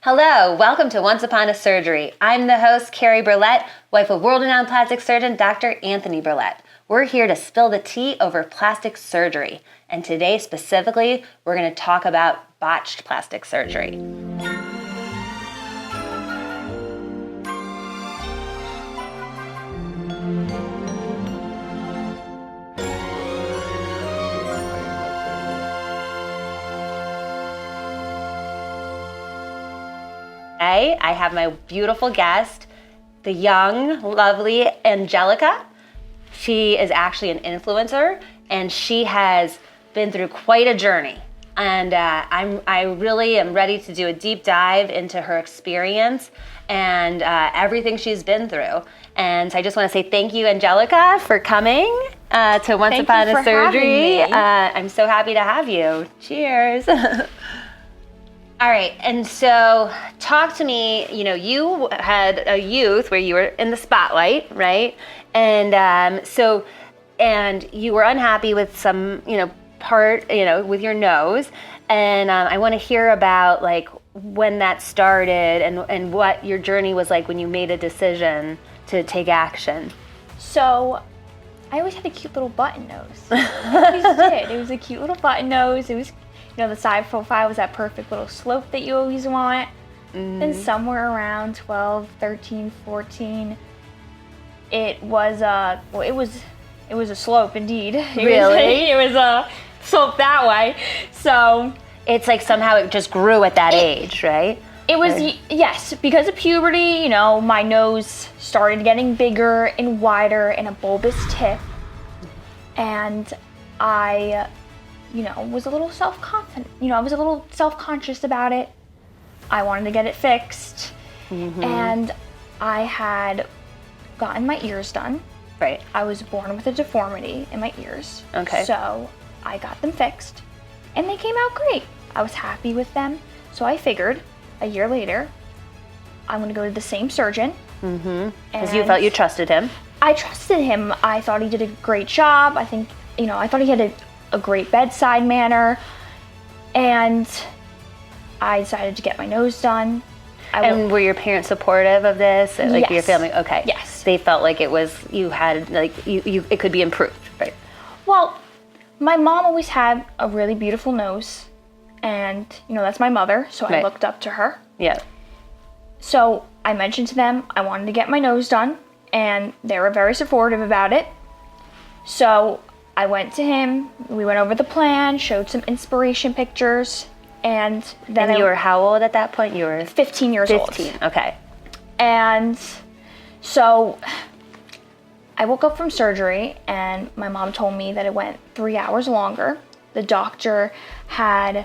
Hello, welcome to Once Upon a Surgery. I'm the host, Carrie Berlet, wife of world-renowned plastic surgeon Dr. Anthony Berlet. We're here to spill the tea over plastic surgery. And today specifically, we're going to talk about botched plastic surgery. I have my beautiful guest, the young, lovely Angelica. She is actually an influencer, and she has been through quite a journey. And I really am ready to do a deep dive into her experience and everything she's been through. And so I just want to say thank you, Angelica, for coming to Once Upon a Surgery. I'm so happy to have you. Cheers. All right, and so talk to me, you had a youth where you were in the spotlight, right? And and you were unhappy with some, part, with your nose. And I want to hear about like when that started and what your journey was like when you made a decision to take action. So I always had a cute little button nose. I always did. It was a cute little button nose. It was the side profile was that perfect little slope that you always want. Then somewhere around 12, 13, 14, it was a slope indeed. Really? It was a slope that way. So it's like somehow it just grew at that age, right? It was, yes, because of puberty, my nose started getting bigger and wider and a bulbous tip. And I was a little self-confident. I was a little self-conscious about it. I wanted to get it fixed. And I had gotten my ears done. Right. I was born with a deformity in my ears. Okay. So I got them fixed and they came out great. I was happy with them. So I figured a year later, I'm gonna go to the same surgeon. Because you felt you trusted him. I trusted him. I thought he did a great job. I think, I thought he had a great bedside manner, and I decided to get my nose done. And were your parents supportive of this? Like Yes. your family? Okay. Yes. They felt like it was, you had, like, it could be improved, right? Well, my mom always had a really beautiful nose, and, that's my mother, so I Right. looked up to her. Yeah. So I mentioned to them I wanted to get my nose done, and they were very supportive about it. So I went to him, we went over the plan, showed some inspiration pictures, and then And you were how old at that point? You were 15 years old. 15, okay. And so I woke up from surgery and my mom told me that it went 3 hours longer. The doctor had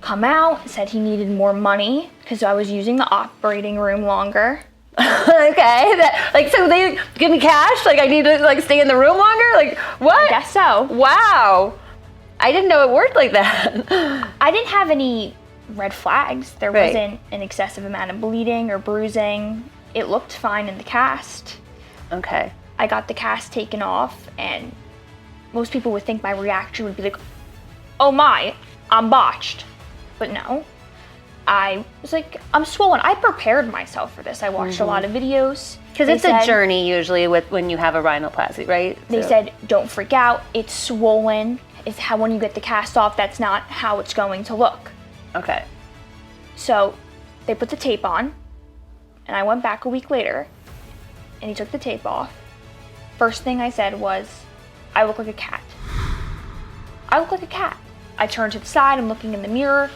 come out, said he needed more money because I was using the operating room longer. Okay. So they give me cash? Like I need to stay in the room longer? Like what? I guess so. Wow. I didn't know it worked like that. I didn't have any red flags. There Right. wasn't an excessive amount of bleeding or bruising. It looked fine in the cast. Okay. I got the cast taken off, and most people would think my reaction would be like, oh my, I'm botched. But no. I was like, I'm swollen. I prepared myself for this. I watched a lot of videos. Because it's a journey usually when you have a rhinoplasty, right? They said, don't freak out. It's swollen. It's how when you get the cast off, that's not how it's going to look. Okay. So they put the tape on, and I went back a week later, and he took the tape off. First thing I said was, I look like a cat. I look like a cat. I turned to the side, I'm looking in the mirror.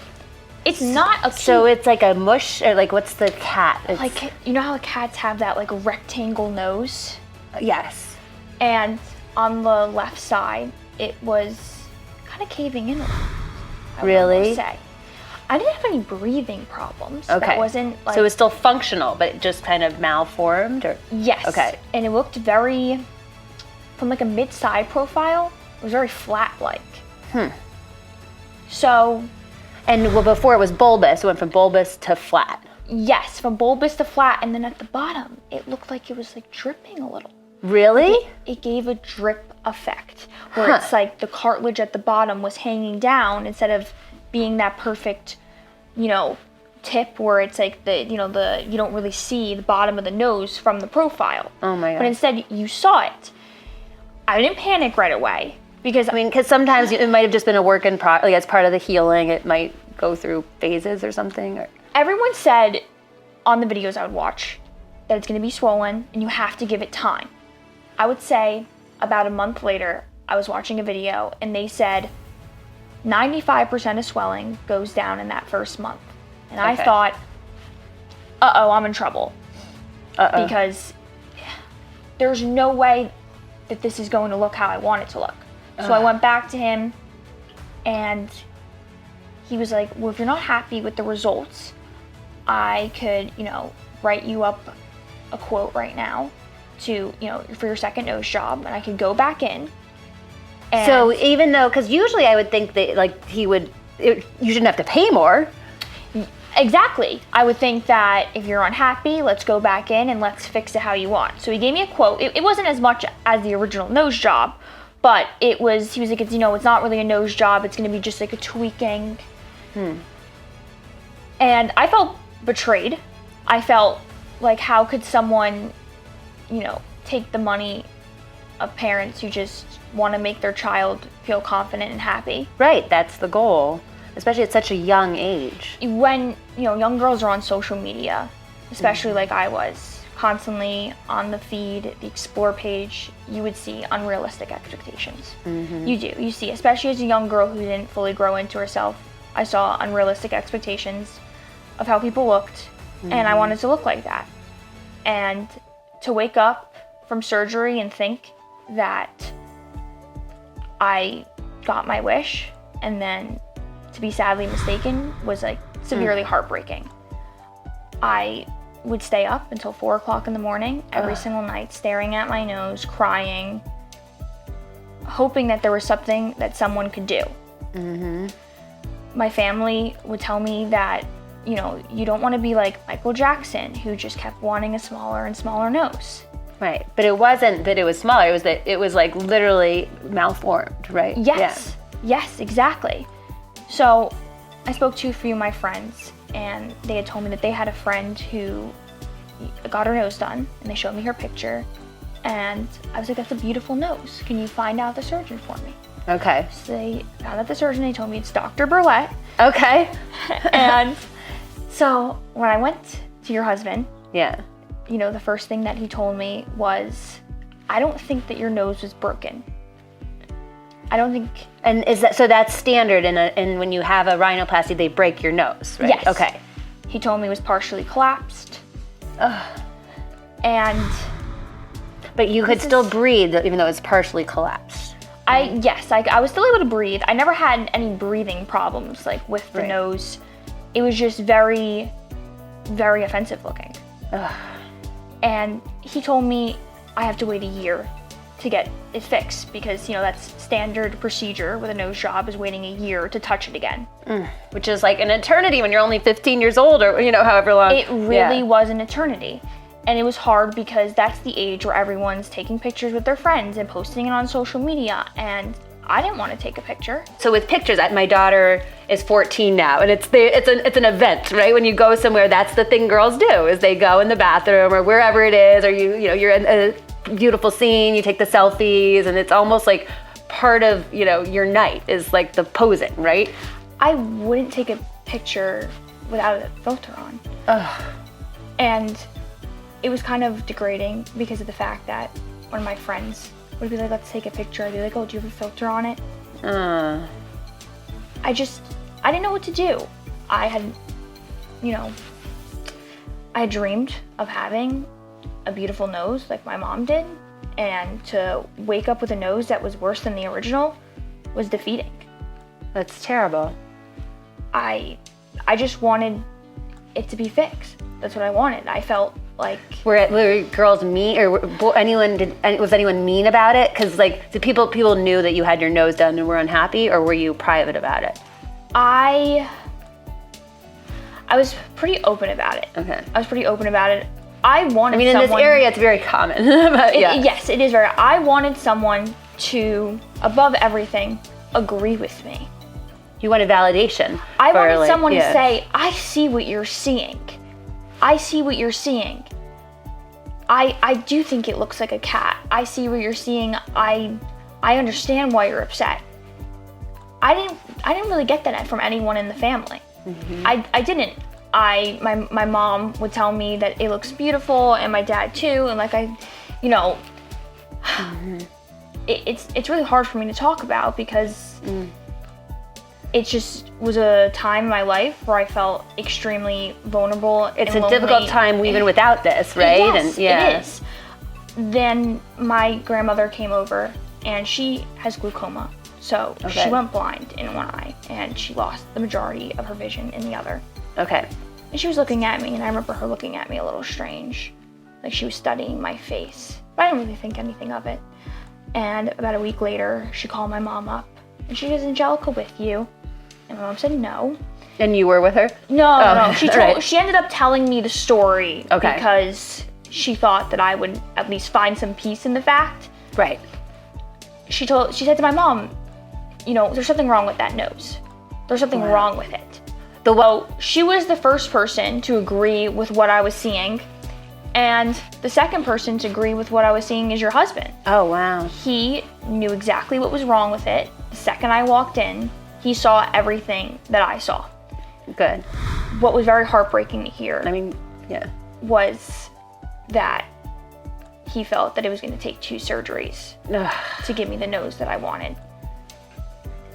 It's not a cute, So it's like a mush, or like what's the cat? It's, like, how cats have that like rectangle nose? yes. And on the left side, it was kind of caving in a little. I would Really? almost say. I didn't have any breathing problems. Okay. That wasn't like. So it was still functional, but it just kind of malformed, or? Yes. Okay. And it looked very, from like a mid-side profile, it was very flat-like. So. And well, before it was bulbous, it went from bulbous to flat. Yes, from bulbous to flat, and then at the bottom, it looked like it was like dripping a little. Really? It gave a drip effect, where it's like the cartilage at the bottom was hanging down instead of being that perfect, tip where it's like you don't really see the bottom of the nose from the profile. Oh my God. But instead you saw it. I didn't panic right away because because sometimes it might have just been a work in progress, like as part of the healing, it might go through phases or something. Everyone said on the videos I would watch that it's going to be swollen and you have to give it time. I would say about a month later, I was watching a video and they said 95% of swelling goes down in that first month. And I thought, uh-oh, I'm in trouble. Because there's no way that this is going to look how I want it to look. So I went back to him and he was like, well, if you're not happy with the results, I could, write you up a quote right now to, for your second nose job, and I could go back in. And so even though, because usually I would think that like you shouldn't have to pay more. Exactly. I would think that if you're unhappy, let's go back in and let's fix it how you want. So he gave me a quote. It wasn't as much as the original nose job, but he was like, it's not really a nose job. It's going to be just like a tweaking. And I felt betrayed. I felt like, how could someone, take the money of parents who just want to make their child feel confident and happy? Right, that's the goal, especially at such a young age. When, young girls are on social media, especially like I was, constantly on the feed, the explore page, you would see unrealistic expectations. You do. You see, especially as a young girl who didn't fully grow into herself, I saw unrealistic expectations of how people looked, and I wanted to look like that. And to wake up from surgery and think that I got my wish, and then to be sadly mistaken, was like severely heartbreaking. I would stay up until 4 o'clock in the morning every single night, staring at my nose, crying, hoping that there was something that someone could do. My family would tell me that, you don't want to be like Michael Jackson, who just kept wanting a smaller and smaller nose. Right, but it wasn't that it was smaller, it was that it was like literally malformed, right? Yes, yes, exactly. So I spoke to a few of my friends, and they had told me that they had a friend who got her nose done, and they showed me her picture, and I was like, that's a beautiful nose. Can you find out the surgeon for me? Okay. So they found out the surgeon, they told me it's Dr. Berlet. Okay. And so when I went to your husband, Yeah. The first thing that he told me was, I don't think that your nose was broken. I don't think. And is that, so that's standard and when you have a rhinoplasty, they break your nose, right? Yes. Okay. He told me it was partially collapsed. And but you could still breathe even though it's partially collapsed. I was still able to breathe. I never had any breathing problems like with the nose. It was just very, very offensive looking. And he told me I have to wait a year to get it fixed because, that's standard procedure with a nose job, is waiting a year to touch it again. Which is like an eternity when you're only 15 years old or, however long. It really was an eternity. And it was hard because that's the age where everyone's taking pictures with their friends and posting it on social media. And I didn't want to take a picture. So with pictures, my daughter is 14 now, and it's an event, right? When you go somewhere, that's the thing girls do, is they go in the bathroom or wherever it is, or you're in a beautiful scene, you take the selfies, and it's almost like part of, your night is like the posing, right? I wouldn't take a picture without a filter on. And it was kind of degrading because of the fact that one of my friends would be like, let's take a picture. I'd be like, oh, do you have a filter on it? I didn't know what to do. I had dreamed of having a beautiful nose like my mom did, and to wake up with a nose that was worse than the original was defeating. That's terrible. I just wanted it to be fixed. That's what I wanted. I felt like. Were girls mean, or was anyone mean about it? Because did people knew that you had your nose done and were unhappy, or were you private about it? I was pretty open about it. Okay. I was pretty open about it. I wanted in this area, it's very common. But yes, it is very. I wanted someone to, above everything, agree with me. You wanted validation. I for, wanted like, someone yeah. to say, I see what you're seeing. I see what you're seeing. I do think it looks like a cat. I see what you're seeing. I understand why you're upset. I didn't really get that from anyone in the family. Mm-hmm. I didn't. My mom would tell me that it looks beautiful, and my dad too, and like Mm-hmm. it's really hard for me to talk about because it just was a time in my life where I felt extremely vulnerable. It's and a difficult time even without this, right? Yes, and yeah. it is. Then my grandmother came over, and she has glaucoma. So Okay. she went blind in one eye, and she lost the majority of her vision in the other. Okay. And she was looking at me, and I remember her looking at me a little strange. Like she was studying my face. But I didn't really think anything of it. And about a week later, she called my mom up, and she goes, Angelica with you? And my mom said no. And you were with her? No, Oh, no. right. She ended up telling me the story Okay. because she thought that I would at least find some peace in the fact. Right. She said to my mom, there's something wrong with that nose. There's something Wow. wrong with it. So she was the first person to agree with what I was seeing. And the second person to agree with what I was seeing is your husband. Oh, wow. He knew exactly what was wrong with it. The second I walked in, he saw everything that I saw. Good. What was very heartbreaking to hear I mean, yeah. was that he felt that it was going to take 2 surgeries to give me the nose that I wanted.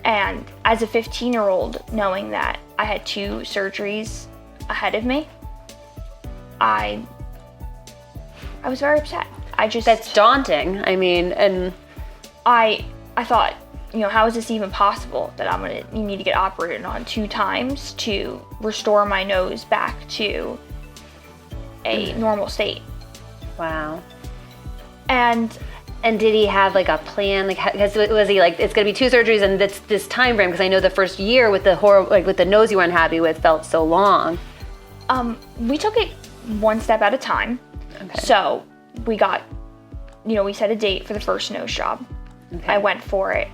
And as a 15-year-old, knowing that I had 2 surgeries ahead of me, I was very upset. That's daunting. I mean, and I thought, how is this even possible that you need to get operated on 2 times to restore my nose back to a normal state? wow. And did he have like a plan? Like, was he like, it's going to be 2 surgeries and this time frame? Because I know the first year with with the nose you were unhappy with felt so long. we took it one step at a time. Okay. So we got, we set a date for the first nose job. Okay. I went for it.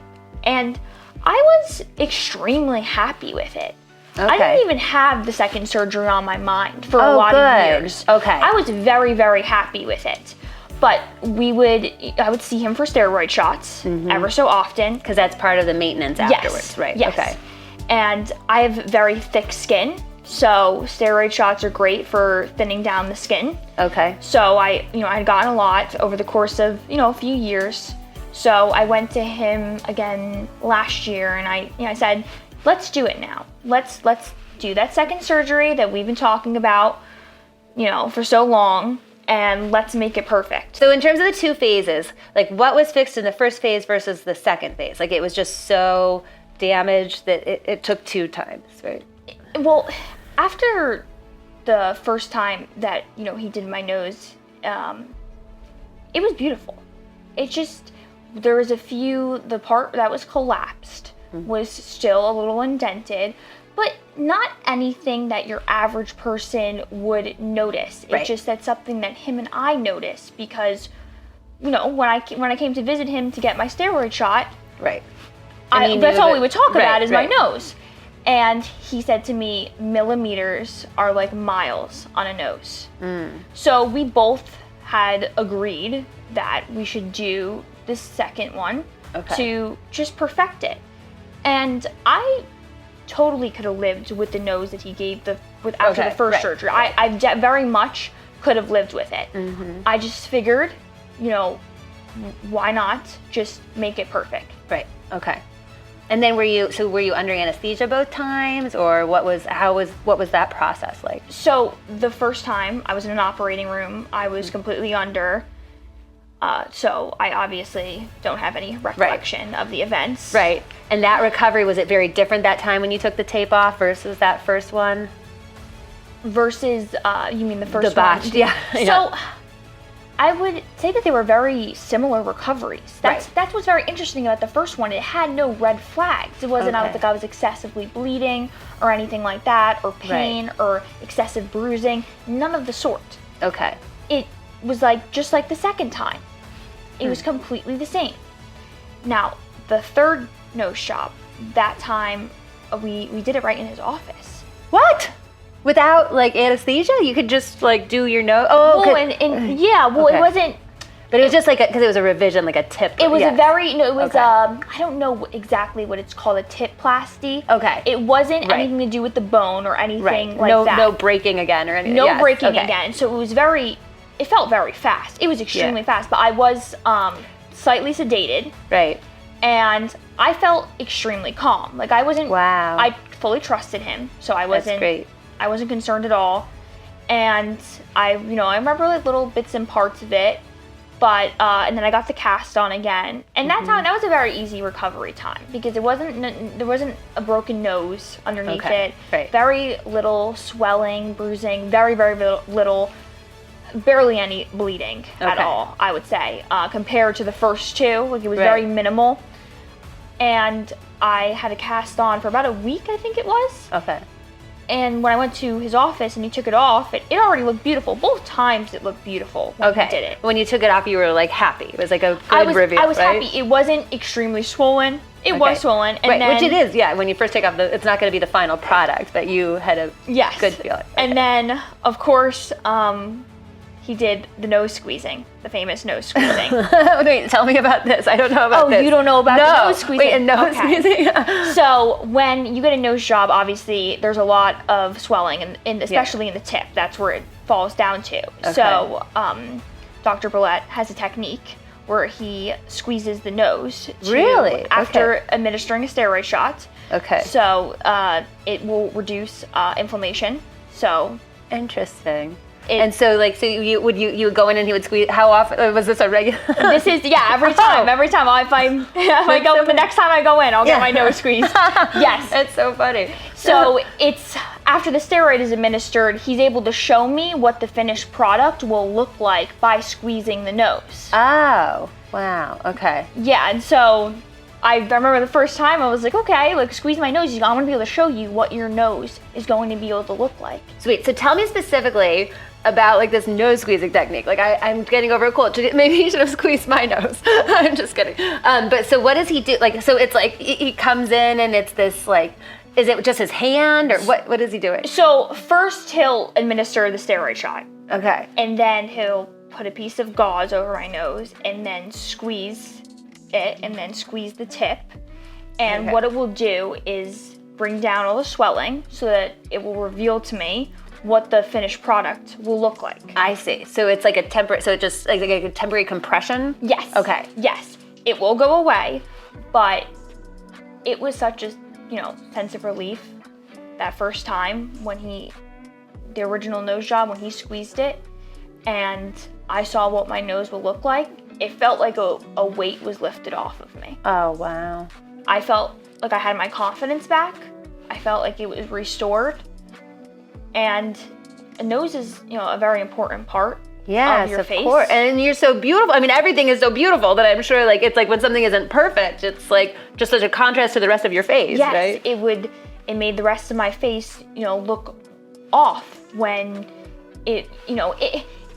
And I was extremely happy with it. I Okay. didn't even have the second surgery on my mind for a Oh, lot of good. years. Okay. I was very, very happy with it. But I would see him for steroid shots ever so often. Because that's part of the maintenance afterwards, right? Yes. Okay. And I have very thick skin, so steroid shots are great for thinning down the skin. Okay. So I had gotten a lot over the course of, a few years. So I went to him again last year, and I said, let's do it now. Let's do that second surgery that we've been talking about, for so long, and let's make it perfect. So in terms of the 2 phases, like what was fixed in the first phase versus the second phase? Like it was just so damaged that it took 2 times, right? Well, after the first time that, he did my nose, it was beautiful. It just, there was the part that was collapsed was still a little indented, but not anything that your average person would notice. Right. It's just that's something that him and I noticed because, when I came to visit him to get my steroid shot, Right. that's all we would talk about is right. my nose. And he said to me, millimeters are like miles on a nose. So we both had agreed that we should do this second one to just perfect it. And I totally could have lived with the nose that he gave after the first surgery. I very much could have lived with it. I just figured, why not just make it perfect? Right. Okay. And then were you under anesthesia both times, or what was that process like? So the first time I was in an operating room, I was completely under. So I obviously don't have any recollection of the events. Right. And that recovery, was it very different that time when you took the tape off versus that first one? Versus, you mean the first The botched, one? yeah. So I would say that they were very similar recoveries. That's what's very interesting about the first one. It had no red flags. It wasn't, I don't think I was excessively bleeding or anything like that, or pain or excessive bruising. None of the sort. Okay. It was just like the second time. It was completely the same. Now, the third nose job, that time we did it right in his office. What? Without like anesthesia? You could just like do your nose? Oh, Well, okay. it wasn't. But it was just like, because it was a revision, like a tip. It was yes. a very, no, it was, Okay. I don't know exactly what it's called, a tip-plasty. Okay. It wasn't Right. anything to do with the bone or anything Right. like that. No breaking again or anything. No Yes. breaking Okay. again. So it was it felt very fast. It was extremely fast, but I was slightly sedated. Right. And I felt extremely calm. Like I wasn't, Wow. I fully trusted him. So I That's wasn't, great. I wasn't concerned at all. And I remember like little bits and parts of it. But and then I got the cast on again, and that time that was a very easy recovery time because there wasn't a broken nose underneath it. Right. Very little swelling, bruising, very little, barely any bleeding at all. I would say compared to the first two, like it was very minimal. And I had a cast on for about a week, I think it was. Okay. And when I went to his office and he took it off, it already looked beautiful. Both times it looked beautiful when he did it. When you took it off, you were like happy. It was like a good review, I was right? happy. It wasn't extremely swollen. It was swollen. And right, then, which it is, yeah. When you first take off, it's not going to be the final product, but you had a good feeling. Okay. And then, of course, he did the nose squeezing, the famous nose squeezing. Wait, tell me about this. I don't know about this. Oh, you don't know about the nose squeezing? Wait, a nose squeezing? So when you get a nose job, obviously, there's a lot of swelling, and especially in the tip. That's where it falls down to. Okay. So Dr. Berlet has a technique where he squeezes the nose after administering a steroid shot. Okay. So it will reduce inflammation. So interesting. And so, like, so you would go in and he would squeeze. How often was this a regular? This is every time. Every time if I go the next time I go in, I'll get my nose squeezed. Yes, it's so funny. So it's after the steroid is administered, he's able to show me what the finished product will look like by squeezing the nose. Oh, wow. Okay. Yeah, and so I remember the first time I was like, okay, like squeeze my nose. I'm going to be able to show you what your nose is going to be able to look like. Sweet. So tell me specifically about like this nose squeezing technique. Like I'm getting over a cold. Maybe he should have squeezed my nose. I'm just kidding. But so what does he do? Like, so it's like he comes in and it's this like, is it just his hand or what is he doing? So first he'll administer the steroid shot. Okay. And then he'll put a piece of gauze over my nose and then squeeze it and then squeeze the tip. And what it will do is bring down all the swelling so that it will reveal to me what the finished product will look like. I see. So it's like a temporary, so it just like a temporary compression? Yes. Okay. Yes. It will go away, but it was such a, sense of relief that first time when the original nose job, when he squeezed it and I saw what my nose would look like, it felt like a weight was lifted off of me. Oh, wow. I felt like I had my confidence back. I felt like it was restored. And a nose is, a very important part of your face. Of course. And you're so beautiful. I mean, everything is so beautiful that I'm sure like it's like when something isn't perfect, it's like just such a contrast to the rest of your face, right? Yes, it made the rest of my face, look off when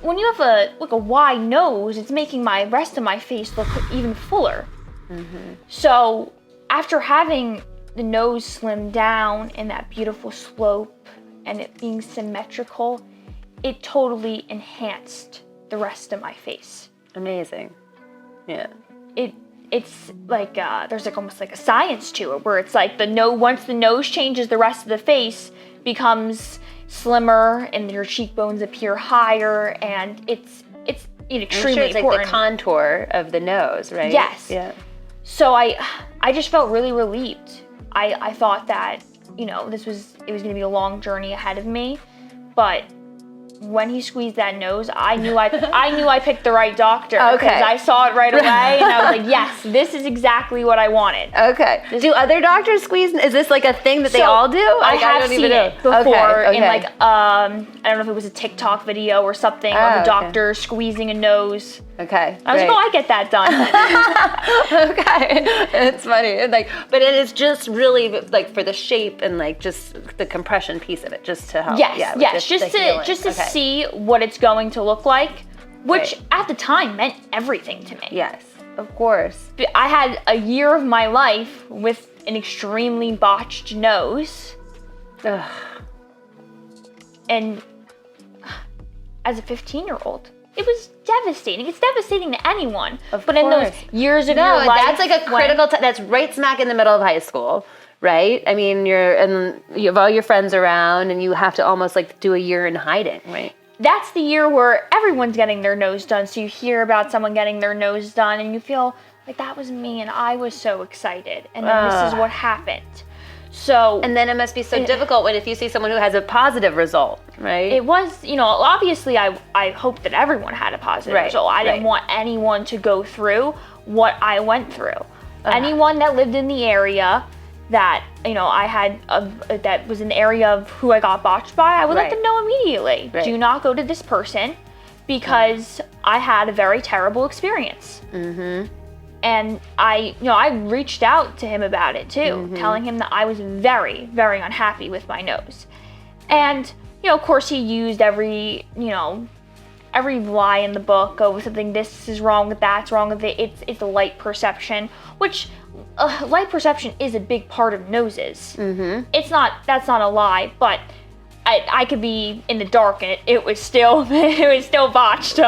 when you have a wide nose, it's making my rest of my face look even fuller. Mm-hmm. So after having the nose slimmed down and that beautiful slope and it being symmetrical, it totally enhanced the rest of my face. Amazing. Yeah. It's like there's like almost like a science to it where it's like once the nose changes, the rest of the face becomes slimmer and your cheekbones appear higher, and it's extremely it's important. Like the contour of the nose, right? Yes. Yeah. So I just felt really relieved. I thought that it was going to be a long journey ahead of me, but when he squeezed that nose, I knew I picked the right doctor. Because I saw it right away, and I was like, yes, this is exactly what I wanted. Okay. Do other doctors squeeze? Is this like a thing that they all do? I have seen it before in like I don't know if it was a TikTok video or something of a doctor squeezing a nose. Okay. I was like, I get that done. Okay. It's funny. But it is just really like for the shape and like just the compression piece of it, just to help. Yes. Just to see what it's going to look like, which at the time meant everything to me. Yes, of course. I had a year of my life with an extremely botched nose. Ugh. And as a 15-year-old, it was devastating. It's devastating to anyone. But in those years of your life, that's like a critical time. That's right smack in the middle of high school, right? I mean, you have all your friends around, and you have to almost like do a year in hiding, right? That's the year where everyone's getting their nose done. So you hear about someone getting their nose done, and you feel like that was me, and I was so excited, and then this is what happened. So, and then it must be so difficult if you see someone who has a positive result, right? It was, obviously I hoped that everyone had a positive result. I didn't want anyone to go through what I went through. Anyone that lived in the area that, I had, that was an area of who I got botched by, I would let them know immediately. Do not go to this person because I had a very terrible experience. Mm-hmm. And I reached out to him about it too, telling him that I was very, very unhappy with my nose. And, of course he used every lie in the book with something, this is wrong with that's wrong with it. It's a light perception, which light perception is a big part of noses. Mm-hmm. That's not a lie, but I could be in the dark and it was still botched. So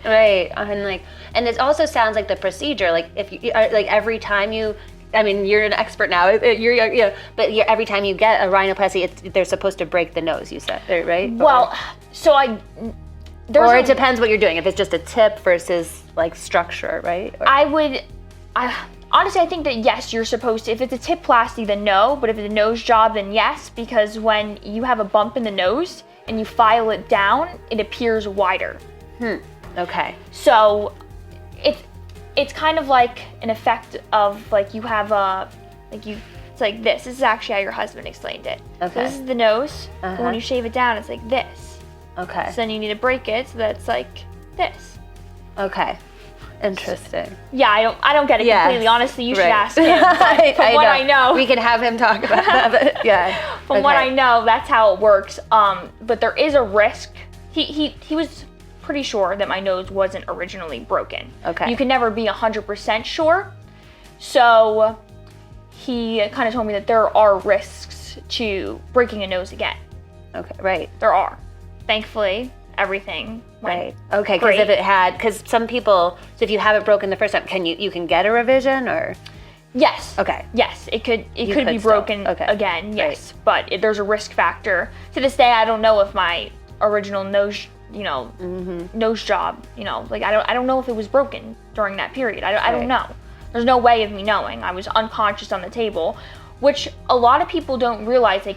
right. And it also sounds like the procedure, like if you every time you're an expert now. But every time you get a rhinoplasty, they're supposed to break the nose. You said, right? Well, it depends what you're doing. If it's just a tip versus like structure, right? Honestly, I think that yes, you're supposed to. If it's a tip plasty, then no. But if it's a nose job, then yes, because when you have a bump in the nose and you file it down, it appears wider. Okay. So it's kind of like an effect of like you have it's like this. This is actually how your husband explained it. Okay. So this is the nose, but when you shave it down, it's like this. Okay. So then you need to break it so that it's like this. Okay. Interesting. Yeah, I don't get it completely. Honestly, you should ask him. But from what I know, we can have him talk about that. But yeah. From what I know, that's how it works. But there is a risk. He was pretty sure that my nose wasn't originally broken. Okay. You can never be 100% sure. So he kind of told me that there are risks to breaking a nose again. Okay. Right. There are. Thankfully, everything went Okay, because some people, so if you have it broken the first time, you can get a revision or? Yes. Okay. Yes, it could be broken again. Yes, but there's a risk factor. To this day, I don't know if my original nose, nose job, I don't know if it was broken during that period. I don't know. There's no way of me knowing. I was unconscious on the table, which a lot of people don't realize.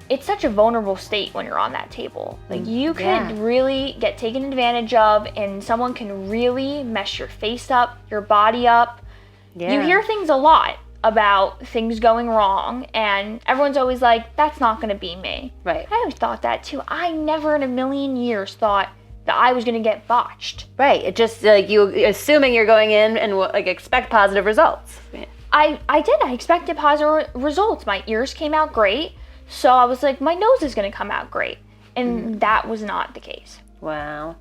It's such a vulnerable state when you're on that table. You could really get taken advantage of, and someone can really mess your face up, your body up. Yeah. You hear things a lot about things going wrong, and everyone's always like, that's not gonna be me. Right. I always thought that too. I never in a million years thought that I was gonna get botched. Right, it just you assuming you're going in and expect positive results. Yeah. I did, I expected positive results. My ears came out great. So I was like, my nose is going to come out great. And that was not the case. Wow.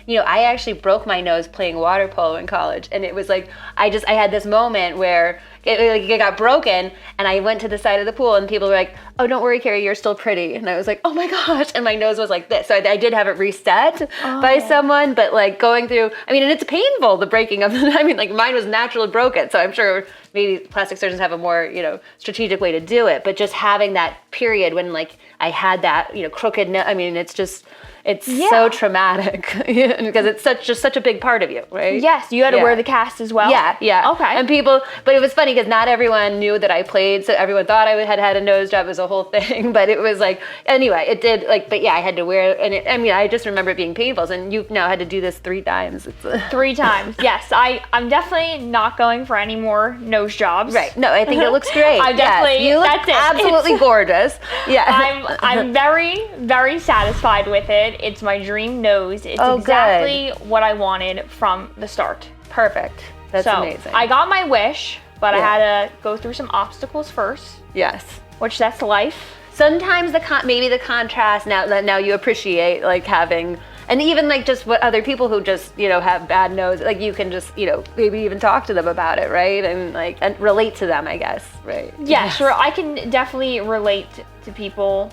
I actually broke my nose playing water polo in college. And it was like, I had this moment where it got broken. And I went to the side of the pool and people were like, oh, don't worry, Carrie, you're still pretty. And I was like, oh my gosh. And my nose was like this. So I did have it reset by someone. But going through, and it's painful, the breaking of mine was naturally broken. So I'm sure maybe plastic surgeons have a more, strategic way to do it. But just having that period when I had that, crooked nose, it's so traumatic because it's such a big part of you, right? Yes, you had to wear the cast as well? Yeah. Okay. And but it was funny because not everyone knew that I played, so everyone thought I had a nose job. It was a whole thing, but it was anyway, it did but yeah, I had to wear it, and I just remember it being painful, and you've now had to do this 3 times. 3 times, yes. I'm definitely not going for any more nose jobs. Right, no, I think it looks great. I definitely, you look absolutely gorgeous. Yeah. I'm very, very satisfied with it. It's my dream nose. It's exactly what I wanted from the start. Perfect. That's amazing. I got my wish, but I had to go through some obstacles first. Yes. Which that's life. Sometimes maybe the contrast now you appreciate having And even like just what other people who just, have bad nose, like you can just, maybe even talk to them about it, right? And relate to them, I guess, right? Yeah, sure. I can definitely relate to people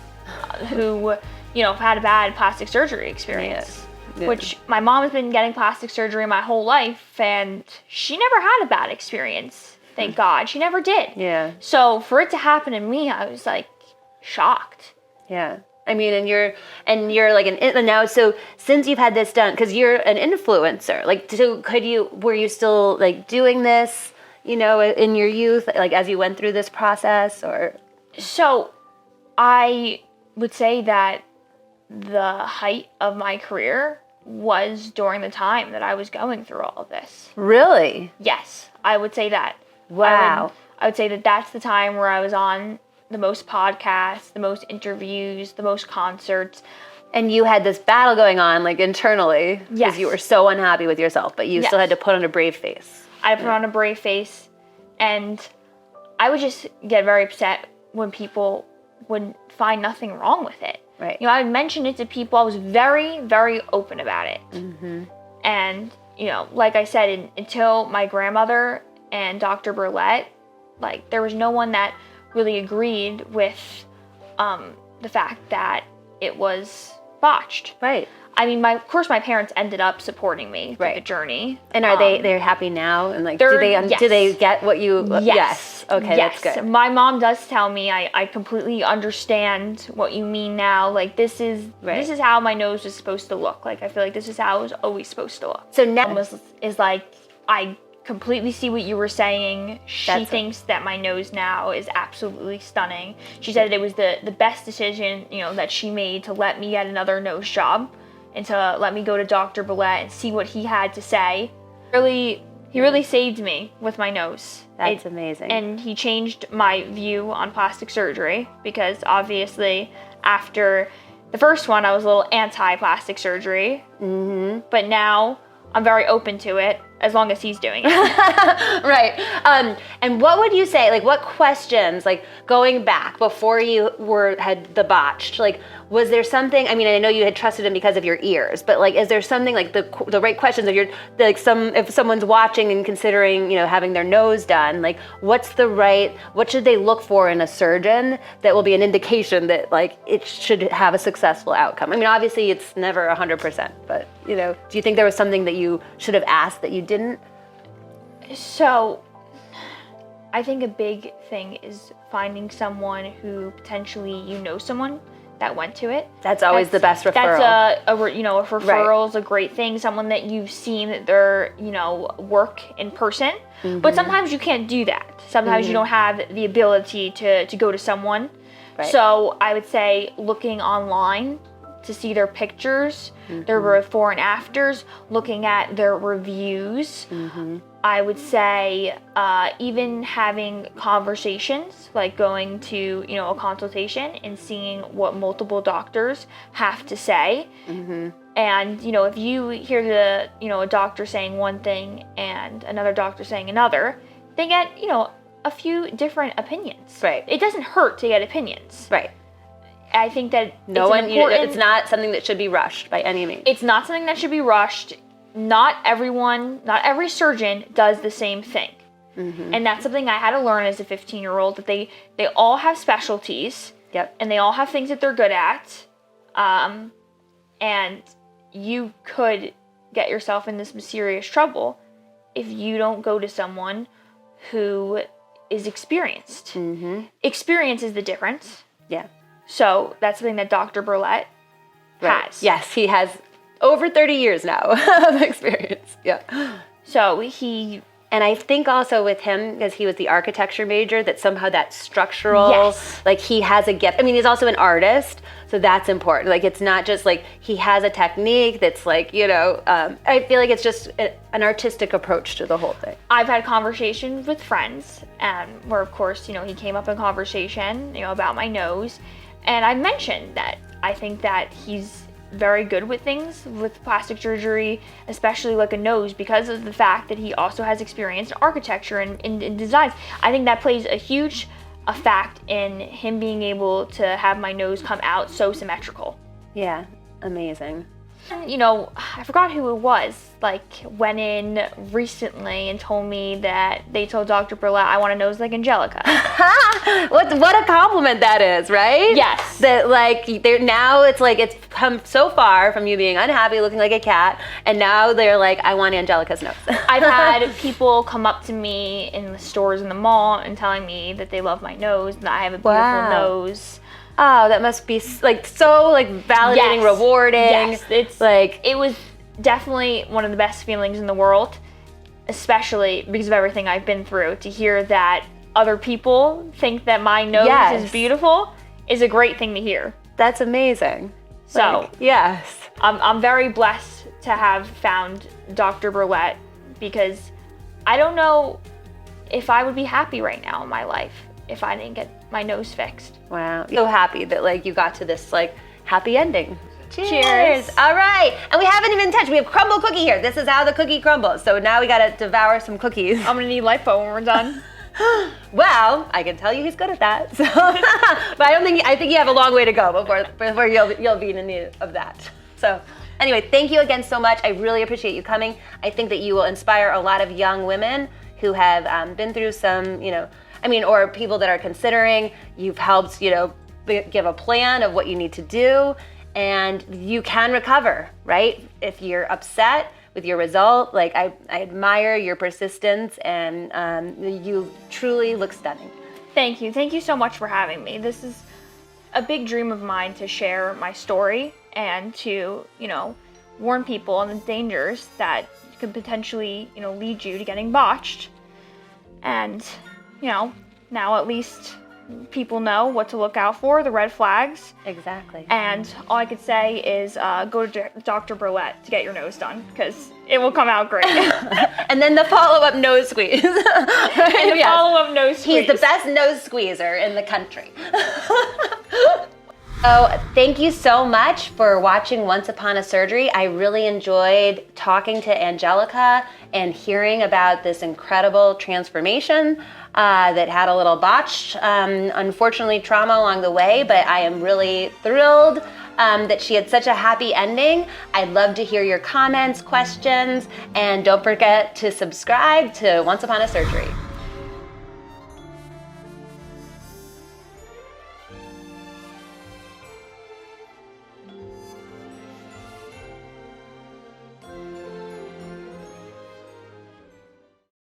who, have had a bad plastic surgery experience. Yeah. Which my mom has been getting plastic surgery my whole life, and she never had a bad experience. Thank God. She never did. Yeah. So for it to happen to me, I was like shocked. Yeah. I mean, and you're like now, so since you've had this done, because you're an influencer, like, so were you still like doing this, in your youth, like as you went through this process, or? So I would say that the height of my career was during the time that I was going through all of this. Really? Yes, I would say that. Wow. I would say that that's the time where I was on the most podcasts, the most interviews, the most concerts. And you had this battle going on, like, internally. Yes. Because you were so unhappy with yourself, but you still had to put on a brave face. I put on a brave face, and I would just get very upset when people would find nothing wrong with it. Right. I would mention it to people. I was very, very open about it. Mm-hmm. And, like I said, until my grandmother and Dr. Berlet, like, there was no one that really agreed with the fact that it was botched. Right. I mean, of course, my parents ended up supporting me through the journey. And are they're happy now? And like, do yes. they get what you? Yes. Okay, yes. That's good. My mom does tell me I completely understand what you mean now. Like, this is how my nose was supposed to look. Like, I feel like this is how it was always supposed to look. So now is like, I completely see what you were saying. She thinks that my nose now is absolutely stunning. She said it was the best decision, that she made to let me get another nose job and to let me go to Dr. Berlet and see what he had to say. He really saved me with my nose. That's amazing. And he changed my view on plastic surgery, because obviously after the first one I was a little anti-plastic surgery. Mm-hmm. But now I'm very open to it, as long as he's doing it. Right. And what would you say, like, what questions, like, going back before you had the botched, like, was there something, I mean, I know you had trusted him because of your ears, but, like, is there something, like, the right questions, if someone's watching and considering, having their nose done, like, what should they look for in a surgeon that will be an indication that, like, it should have a successful outcome? I mean, obviously it's never 100%, but, do you think there was something that you should have asked that you didn't? So, I think a big thing is finding someone who potentially someone that went to it. That's always the best referral. That's a referral is a great thing. Someone that you've seen their work in person. Mm-hmm. But sometimes you can't do that. Sometimes you don't have the ability to go to someone. Right. So I would say looking online to see their pictures, their before and afters, looking at their reviews. Mm-hmm. I would say even having conversations, like going to, a consultation and seeing what multiple doctors have to say. Mm-hmm. And, if you hear a doctor saying one thing and another doctor saying another, they get, a few different opinions. Right. It doesn't hurt to get opinions. Right. I think that it's not something that should be rushed by any means. It's not something that should be rushed. Not every surgeon does the same thing. Mm-hmm. And that's something I had to learn as a 15-year-old, that they all have specialties. Yep. And they all have things that they're good at. And you could get yourself in this serious trouble if you don't go to someone who is experienced. Mm-hmm. Experience is the difference. Yeah. So that's something that Dr. Berlet has. Yes, he has over 30 years now of experience. Yeah. So and I think also with him, because he was the architecture major, that somehow that structural, like, he has a gift. I mean, he's also an artist, so that's important. Like, it's not just like he has a technique that's like, I feel like it's just an artistic approach to the whole thing. I've had conversations with friends, where, of course, he came up in conversation, about my nose. And I mentioned that I think that he's very good with things, with plastic surgery, especially like a nose, because of the fact that he also has experience in architecture and in designs. I think that plays a huge fact in him being able to have my nose come out so symmetrical. Yeah, amazing. You know, I forgot who it was, like, went in recently and told me that they told Dr. Berlet I want a nose like Angelica. What a compliment that is, right? Yes. That like they're now it's like it's come so far from you being unhappy looking like a cat, and now they're like, I want Angelica's nose. I've had people come up to me in the stores in the mall and telling me that they love my nose, that I have a beautiful Wow. nose. Oh, that must be like so like validating, Yes. rewarding. Yes, it's like it was definitely one of the best feelings in the world, especially because of everything I've been through. To hear that other people think that my nose Yes. is beautiful is a great thing to hear. that's amazing. So Like, yes. I'm very blessed to have found Dr. Berlet, because I don't know if I would be happy right now in my life if I didn't get my nose fixed. Wow. So happy that like you got to this like happy ending. Cheers. All right. And we haven't even touched. We have crumble cookie here. This is how the cookie crumbles. So now we got to devour some cookies. I'm gonna need lipo when we're done. Well, I can tell you he's good at that. So, but I think you have a long way to go before you'll be in need of that. So, anyway, thank you again so much. I really appreciate you coming. I think that you will inspire a lot of young women who have been through some, or people that are considering. You've helped, give a plan of what you need to do, and you can recover, right? If you're upset with your result, like I admire your persistence, and you truly look stunning. Thank you. Thank you so much for having me. This is a big dream of mine, to share my story and to, warn people on the dangers that could potentially, lead you to getting botched. And, now at least people know what to look out for, the red flags. Exactly. And all I could say is go to Dr. Berlet to get your nose done, because it will come out great. And then the follow-up nose squeeze. And the follow-up nose squeeze. He's the best nose squeezer in the country. So thank you so much for watching Once Upon a Surgery. I really enjoyed talking to Angelica and hearing about this incredible transformation that had a little botched, unfortunately trauma along the way, but I am really thrilled that she had such a happy ending. I'd love to hear your comments, questions, and don't forget to subscribe to Once Upon a Surgery.